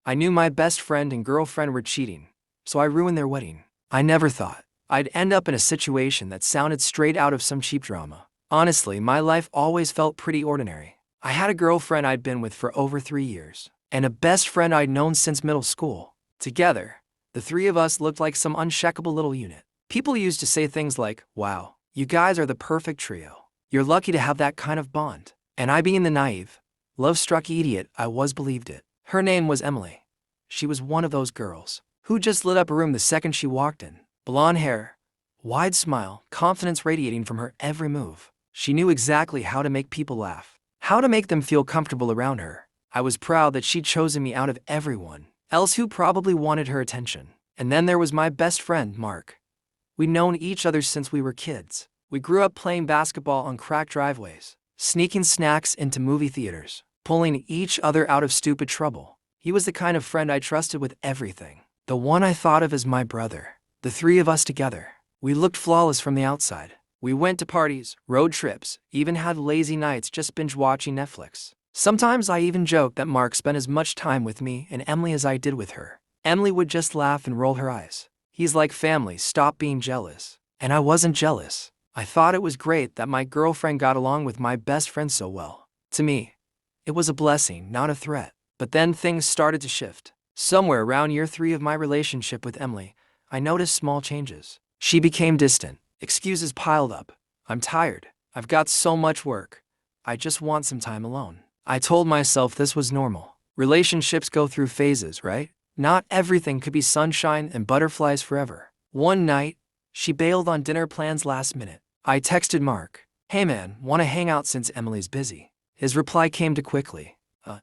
I knew my best friend and girlfriend were cheating, so I ruined their wedding. I never thought I'd end up in a situation that sounded straight out of some cheap drama. Honestly, my life always felt pretty ordinary. I had a girlfriend I'd been with for over 3 years, and a best friend I'd known since middle school. Together, the three of us looked like some uncheckable little unit. People used to say things like, "Wow, you guys are the perfect trio. You're lucky to have that kind of bond." And I, being the naive, love-struck idiot I was, believed it. Her name was Emily. She was one of those girls who just lit up a room the second she walked in. Blonde hair, wide smile, confidence radiating from her every move. She knew exactly how to make people laugh, how to make them feel comfortable around her. I was proud that she'd chosen me out of everyone else who probably wanted her attention. And then there was my best friend, Mark. We'd known each other since we were kids. We grew up playing basketball on cracked driveways, sneaking snacks into movie theaters, pulling each other out of stupid trouble. He was the kind of friend I trusted with everything, the one I thought of as my brother. The three of us together, we looked flawless from the outside. We went to parties, road trips, even had lazy nights just binge-watching Netflix. Sometimes I even joked that Mark spent as much time with me and Emily as I did with her. Emily would just laugh and roll her eyes. "He's like family, stop being jealous." And I wasn't jealous. I thought it was great that my girlfriend got along with my best friend so well. To me, it was a blessing, not a threat. But then things started to shift. Somewhere around year 3 of my relationship with Emily, I noticed small changes. She became distant. Excuses piled up. "I'm tired. I've got so much work. I just want some time alone." I told myself this was normal. Relationships go through phases, right? Not everything could be sunshine and butterflies forever. One night, she bailed on dinner plans last minute. I texted Mark, "Hey man, wanna hang out since Emily's busy?" His reply came too quickly.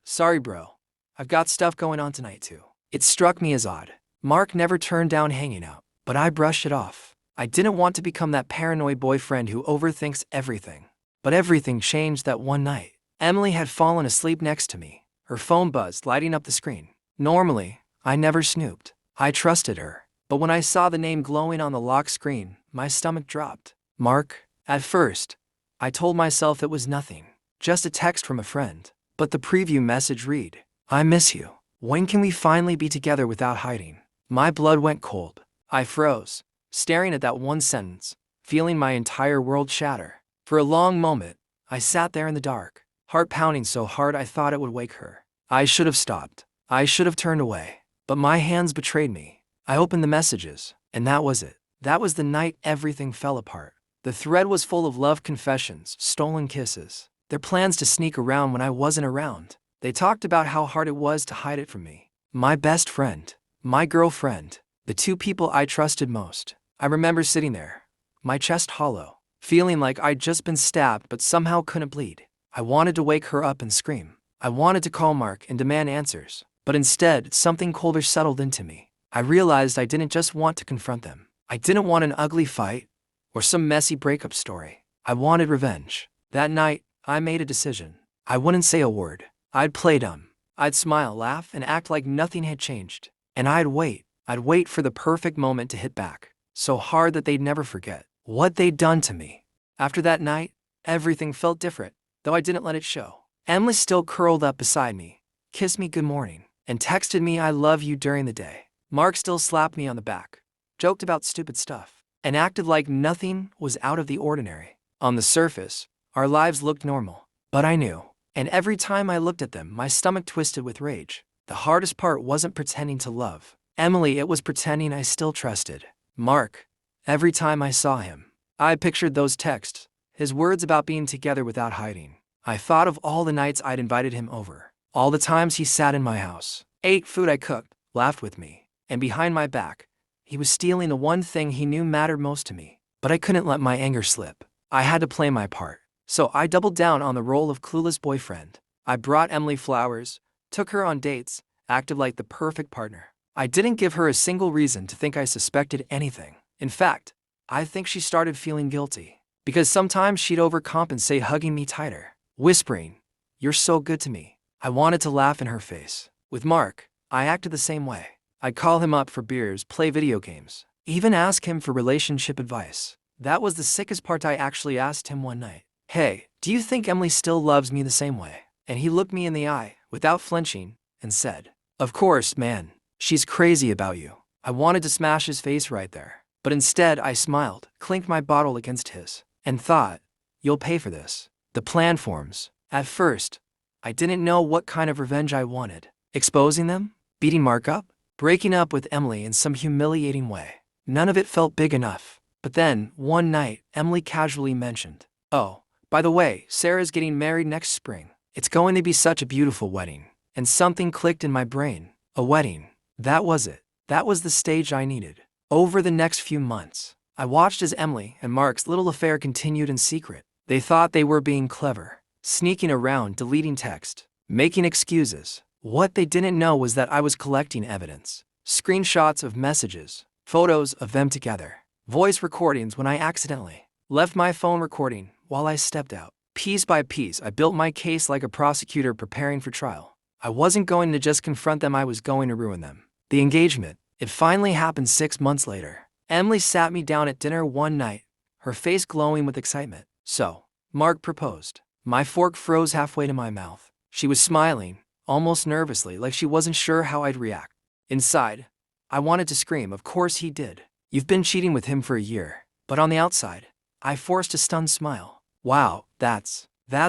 Sorry bro. I've got stuff going on tonight too." It struck me as odd. Mark never turned down hanging out, but I brushed it off. I didn't want to become that paranoid boyfriend who overthinks everything. But everything changed that one night. Emily had fallen asleep next to me. Her phone buzzed, lighting up the screen. Normally, I never snooped. I trusted her. But when I saw the name glowing on the lock screen, my stomach dropped. Mark. At first, I told myself it was nothing, just a text from a friend. But the preview message read, "I miss you. When can we finally be together without hiding?" My blood went cold. I froze, staring at that one sentence, feeling my entire world shatter. For a long moment, I sat there in the dark, heart pounding so hard I thought it would wake her. I should have stopped. I should have turned away. But my hands betrayed me. I opened the messages, and that was it. That was the night everything fell apart. The thread was full of love confessions, stolen kisses, their plans to sneak around when I wasn't around. They talked about how hard it was to hide it from me. My best friend, my girlfriend, the two people I trusted most. I remember sitting there, my chest hollow, feeling like I'd just been stabbed but somehow couldn't bleed. I wanted to wake her up and scream. I wanted to call Mark and demand answers. But instead, something colder settled into me. I realized I didn't just want to confront them. I didn't want an ugly fight or some messy breakup story. I wanted revenge. That night, I made a decision. I wouldn't say a word. I'd play dumb. I'd smile, laugh, and act like nothing had changed. And I'd wait. I'd wait for the perfect moment to hit back, so hard that they'd never forget what they'd done to me. After that night, everything felt different, though I didn't let it show. Emily still curled up beside me, kissed me good morning, and texted me "I love you" during the day. Mark still slapped me on the back, joked about stupid stuff, and acted like nothing was out of the ordinary. On the surface, our lives looked normal, but I knew. And every time I looked at them, my stomach twisted with rage. The hardest part wasn't pretending to love Emily, it was pretending I still trusted Mark. Every time I saw him, I pictured those texts, his words about being together without hiding. I thought of all the nights I'd invited him over, all the times he sat in my house, ate food I cooked, laughed with me, and behind my back, he was stealing the one thing he knew mattered most to me. But I couldn't let my anger slip. I had to play my part. So I doubled down on the role of clueless boyfriend. I brought Emily flowers, took her on dates, acted like the perfect partner. I didn't give her a single reason to think I suspected anything. In fact, I think she started feeling guilty, because sometimes she'd overcompensate, hugging me tighter, whispering, "You're so good to me." I wanted to laugh in her face. With Mark, I acted the same way. I'd call him up for beers, play video games, even ask him for relationship advice. That was the sickest part. I actually asked him one night, "Hey, do you think Emily still loves me the same way?" And he looked me in the eye, without flinching, and said, Of course, man. She's crazy about you. I wanted to smash his face right there. But instead, I smiled, clinked my bottle against his, and thought, you'll pay for this. The plan forms. At first, I didn't know what kind of revenge I wanted. Exposing them? Beating Mark up? Breaking up with Emily in some humiliating way. None of it felt big enough. But then, one night, Emily casually mentioned, "Oh, by the way, Sarah's getting married next spring. It's going to be such a beautiful wedding." And something clicked in my brain. A wedding. That was it. That was the stage I needed. Over the next few months, I watched as Emily and Mark's little affair continued in secret. They thought they were being clever, sneaking around, deleting text, making excuses. What they didn't know was that I was collecting evidence. Screenshots of messages, photos of them together, voice recordings when I accidentally left my phone recording while I stepped out. Piece by piece, I built my case like a prosecutor preparing for trial. I wasn't going to just confront them, I was going to ruin them. The engagement, it finally happened 6 months later. Emily sat me down at dinner one night, her face glowing with excitement. "So, Mark proposed." My fork froze halfway to my mouth. She was smiling, almost nervously, like she wasn't sure how I'd react. Inside, I wanted to scream. Of course he did. You've been cheating with him for a year. But on the outside, I forced a stunned smile. Wow, that's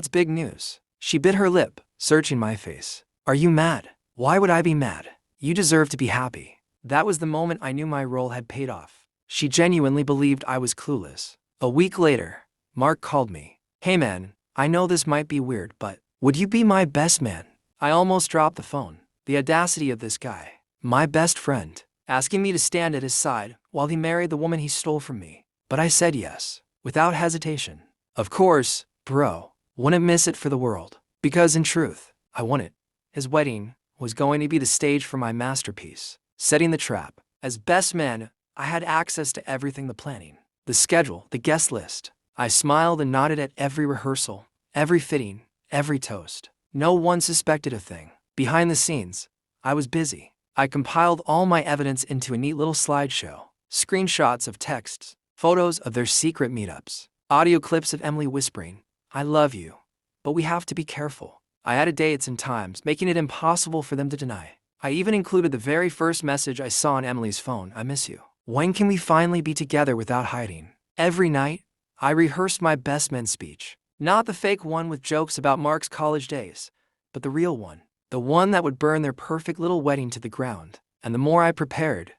big news. She bit her lip, searching my face. Are you mad? Why would I be mad? You deserve to be happy. That was the moment I knew my role had paid off. She genuinely believed I was clueless. A week later, Mark called me. "Hey man, I know this might be weird, but would you be my best man?" I almost dropped the phone. The audacity of this guy, my best friend, asking me to stand at his side while he married the woman he stole from me. But I said yes, without hesitation. Of course, bro, wouldn't miss it for the world. Because in truth, I want it. His wedding was going to be the stage for my masterpiece. Setting the trap. As best man, I had access to everything: the planning, the schedule, the guest list. I smiled and nodded at every rehearsal, every fitting, every toast. No one suspected a thing. Behind the scenes, I was busy. I compiled all my evidence into a neat little slideshow. Screenshots of texts, photos of their secret meetups, audio clips of Emily whispering, "I love you, but we have to be careful." I added dates and times, making it impossible for them to deny. I even included the very first message I saw on Emily's phone: "I miss you. When can we finally be together without hiding?" Every night, I rehearsed my best man speech. Not the fake one with jokes about Mark's college days, but the real one. The one that would burn their perfect little wedding to the ground. And the more I prepared,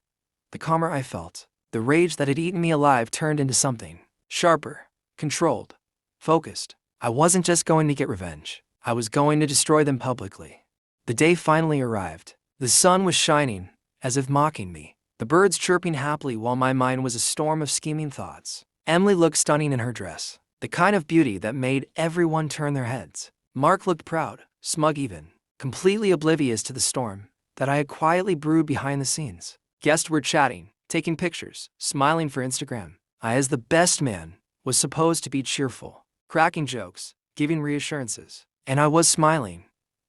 the calmer I felt. The rage that had eaten me alive turned into something sharper, controlled, focused. I wasn't just going to get revenge. I was going to destroy them publicly. The day finally arrived. The sun was shining, as if mocking me. The birds chirping happily while my mind was a storm of scheming thoughts. Emily looked stunning in her dress, the kind of beauty that made everyone turn their heads. Mark looked proud, smug even, completely oblivious to the storm that I had quietly brewed behind the scenes. Guests were chatting, taking pictures, smiling for Instagram. I, as the best man, was supposed to be cheerful, cracking jokes, giving reassurances. And I was smiling,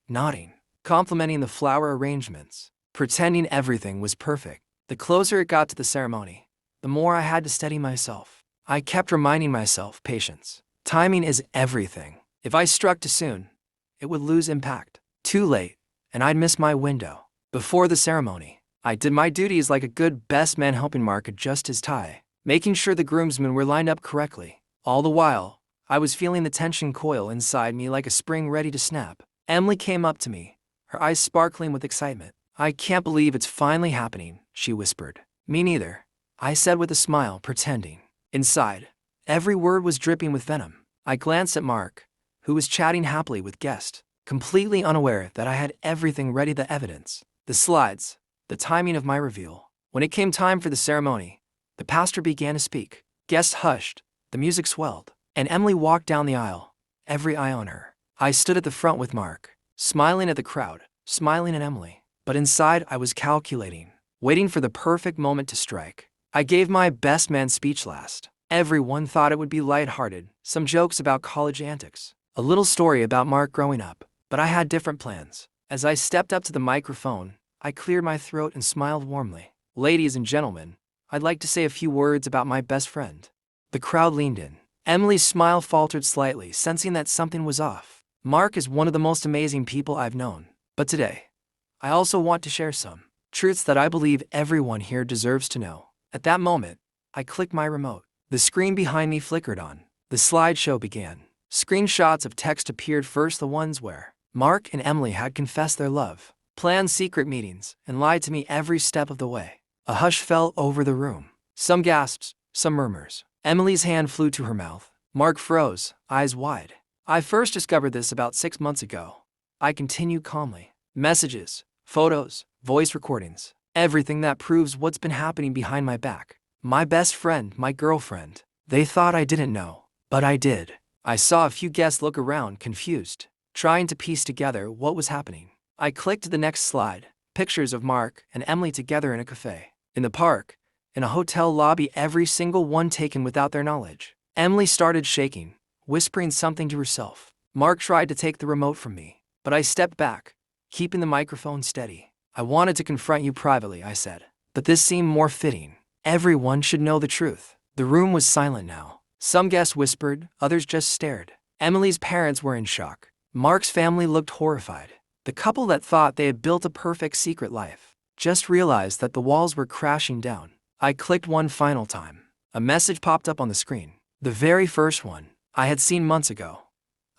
nodding, complimenting the flower arrangements, pretending everything was perfect. The closer it got to the ceremony, the more I had to steady myself. I kept reminding myself, patience. Timing is everything. If I struck too soon, it would lose impact. Too late, and I'd miss my window. Before the ceremony, I did my duties like a good best man, helping Mark adjust his tie, making sure the groomsmen were lined up correctly. All the while, I was feeling the tension coil inside me like a spring ready to snap. Emily came up to me, her eyes sparkling with excitement. "I can't believe it's finally happening," she whispered. "Me neither," I said with a smile, pretending. Inside, every word was dripping with venom. I glanced at Mark, who was chatting happily with guests, completely unaware that I had everything ready: the evidence, the slides, the timing of my reveal. When it came time for the ceremony, the pastor began to speak. Guests hushed, the music swelled, and Emily walked down the aisle, every eye on her. I stood at the front with Mark, smiling at the crowd, smiling at Emily. But inside, I was calculating, waiting for the perfect moment to strike. I gave my best man speech last. Everyone thought it would be lighthearted, some jokes about college antics, a little story about Mark growing up. But I had different plans. As I stepped up to the microphone, I cleared my throat and smiled warmly. "Ladies and gentlemen, I'd like to say a few words about my best friend." The crowd leaned in. Emily's smile faltered slightly, sensing that something was off. "Mark is one of the most amazing people I've known. But today, I also want to share some truths that I believe everyone here deserves to know. At that moment, I clicked my remote. The screen behind me flickered on. The slideshow began. Screenshots of text appeared first, the ones where Mark and Emily had confessed their love, planned secret meetings, and lied to me every step of the way. A hush fell over the room. Some gasps, some murmurs. Emily's hand flew to her mouth. Mark froze, eyes wide. I first discovered this about 6 months ago. I continued calmly. Messages, photos, voice recordings, everything that proves what's been happening behind my back. My best friend, my girlfriend. They thought I didn't know, but I did. I saw a few guests look around, confused, trying to piece together what was happening. I clicked to the next slide. Pictures of Mark and Emily together in a cafe, in the park, in a hotel lobby, every single one taken without their knowledge. Emily started shaking, whispering something to herself. Mark tried to take the remote from me, but I stepped back, keeping the microphone steady. I wanted to confront you privately, I said, but this seemed more fitting. Everyone should know the truth. The room was silent now. Some guests whispered, others just stared. Emily's parents were in shock. Mark's family looked horrified. The couple that thought they had built a perfect secret life just realized that the walls were crashing down. I clicked one final time. A message popped up on the screen. The very first one I had seen months ago.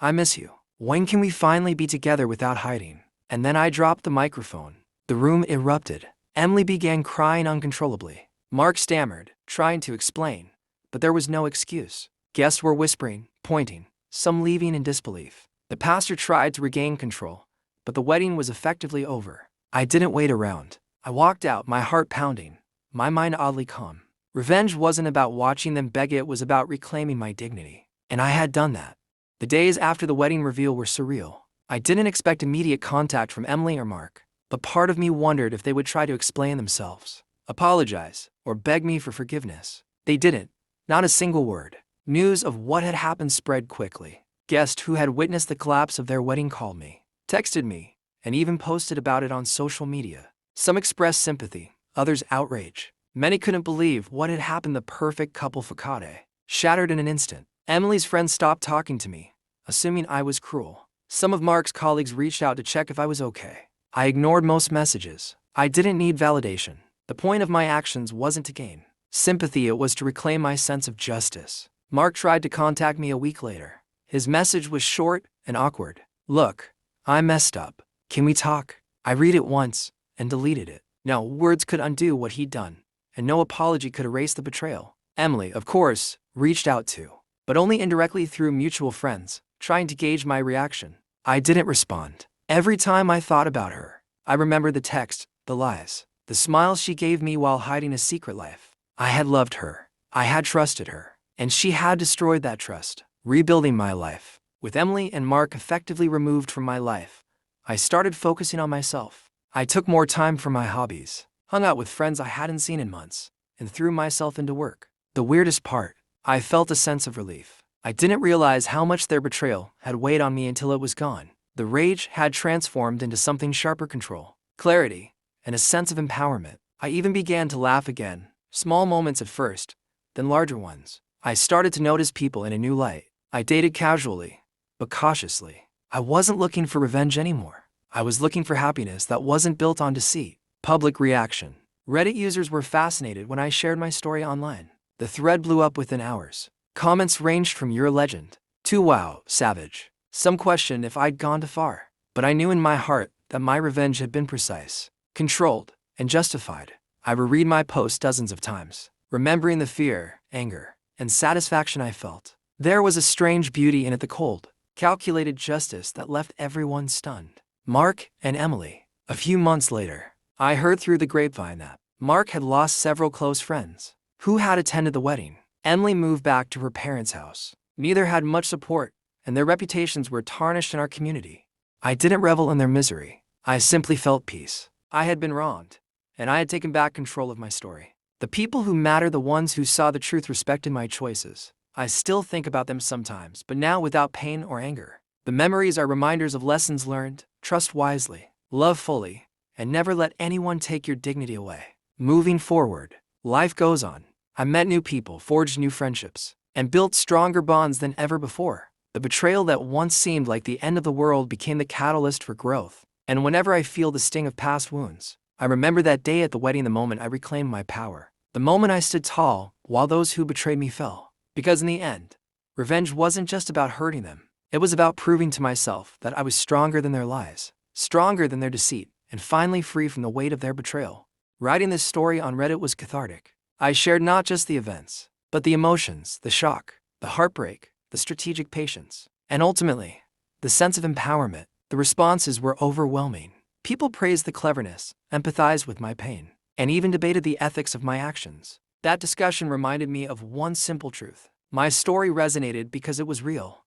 I miss you. When can we finally be together without hiding? And then I dropped the microphone. The room erupted. Emily began crying uncontrollably. Mark stammered, trying to explain, but there was no excuse. Guests were whispering, pointing, some leaving in disbelief. The pastor tried to regain control, but the wedding was effectively over. I didn't wait around. I walked out, my heart pounding, my mind oddly calm. Revenge wasn't about watching them beg, it was about reclaiming my dignity. And I had done that. The days after the wedding reveal were surreal. I didn't expect immediate contact from Emily or Mark, but part of me wondered if they would try to explain themselves, apologize, or beg me for forgiveness. They didn't. Not a single word. News of what had happened spread quickly. Guests who had witnessed the collapse of their wedding called me, texted me, and even posted about it on social media. Some expressed sympathy, others outrage. Many couldn't believe what had happened. The perfect couple facade shattered in an instant. Emily's friends stopped talking to me, assuming I was cruel. Some of Mark's colleagues reached out to check if I was okay. I ignored most messages. I didn't need validation. The point of my actions wasn't to gain sympathy, it was to reclaim my sense of justice. Mark tried to contact me a week later. His message was short and awkward. Look, I messed up. Can we talk? I read it once and deleted it. No words could undo what he'd done, and no apology could erase the betrayal. Emily, of course, reached out too, but only indirectly through mutual friends, trying to gauge my reaction. I didn't respond. Every time I thought about her, I remembered the text, the lies, the smiles she gave me while hiding a secret life. I had loved her. I had trusted her, and she had destroyed that trust, rebuilding my life. With Emily and Mark effectively removed from my life, I started focusing on myself. I took more time for my hobbies, hung out with friends I hadn't seen in months, and threw myself into work. The weirdest part, I felt a sense of relief. I didn't realize how much their betrayal had weighed on me until it was gone. The rage had transformed into something sharper: control, clarity, and a sense of empowerment. I even began to laugh again, small moments at first, then larger ones. I started to notice people in a new light. I dated casually, but cautiously. I wasn't looking for revenge anymore. I was looking for happiness that wasn't built on deceit. Public reaction. Reddit users were fascinated when I shared my story online. The thread blew up within hours. Comments ranged from "you're a legend" to "wow, savage." Some questioned if I'd gone too far, but I knew in my heart that my revenge had been precise, controlled, and justified. I reread my posts dozens of times, remembering the fear, anger, and satisfaction I felt. There was a strange beauty in it, the cold, calculated justice that left everyone stunned. Mark and Emily. A few months later, I heard through the grapevine that Mark had lost several close friends who had attended the wedding. Emily moved back to her parents' house. Neither had much support, and their reputations were tarnished in our community. I didn't revel in their misery. I simply felt peace. I had been wronged, and I had taken back control of my story. The people who matter, the ones who saw the truth, respected my choices. I still think about them sometimes, but now without pain or anger. The memories are reminders of lessons learned: trust wisely, love fully, and never let anyone take your dignity away. Moving forward, life goes on. I met new people, forged new friendships, and built stronger bonds than ever before. The betrayal that once seemed like the end of the world became the catalyst for growth. And whenever I feel the sting of past wounds, I remember that day at the wedding, the moment I reclaimed my power. The moment I stood tall, while those who betrayed me fell. Because in the end, revenge wasn't just about hurting them. It was about proving to myself that I was stronger than their lies, stronger than their deceit, and finally free from the weight of their betrayal. Writing this story on Reddit was cathartic. I shared not just the events, but the emotions, the shock, the heartbreak, the strategic patience, and ultimately, the sense of empowerment. The responses were overwhelming. People praised the cleverness, empathized with my pain, and even debated the ethics of my actions. That discussion reminded me of one simple truth. My story resonated because it was real,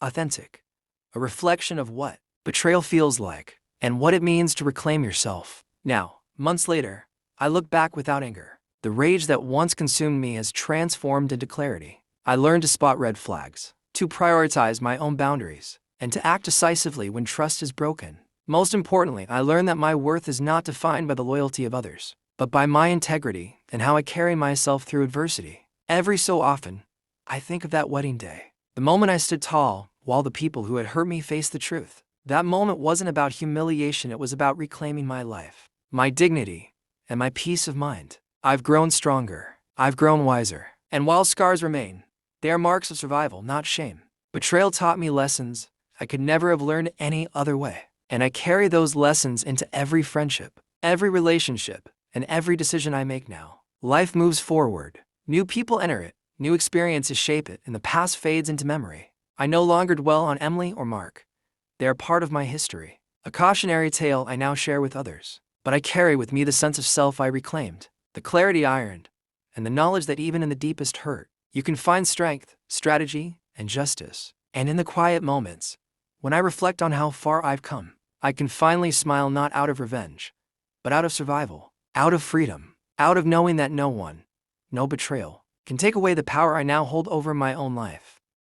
authentic, a reflection of what betrayal feels like and what it means to reclaim yourself. Now, months later, I look back without anger. The rage that once consumed me has transformed into clarity. I learned to spot red flags, to prioritize my own boundaries, and to act decisively when trust is broken. Most importantly, I learned that my worth is not defined by the loyalty of others, but by my integrity and how I carry myself through adversity. Every so often, I think of that wedding day, the moment I stood tall while the people who had hurt me faced the truth. That moment wasn't about humiliation, it was about reclaiming my life, my dignity, and my peace of mind. I've grown stronger, I've grown wiser, and while scars remain, they are marks of survival, not shame. Betrayal taught me lessons I could never have learned any other way, and I carry those lessons into every friendship, every relationship, and every decision I make now. Life moves forward, new people enter it, new experiences shape it, and the past fades into memory. I no longer dwell on Emily or Mark. They are part of my history, a cautionary tale I now share with others. But I carry with me the sense of self I reclaimed, the clarity I earned, and the knowledge that even in the deepest hurt, you can find strength, strategy, and justice. And in the quiet moments, when I reflect on how far I've come, I can finally smile, not out of revenge, but out of survival, out of freedom, out of knowing that no one, no betrayal, can take away the power I now hold over my own life.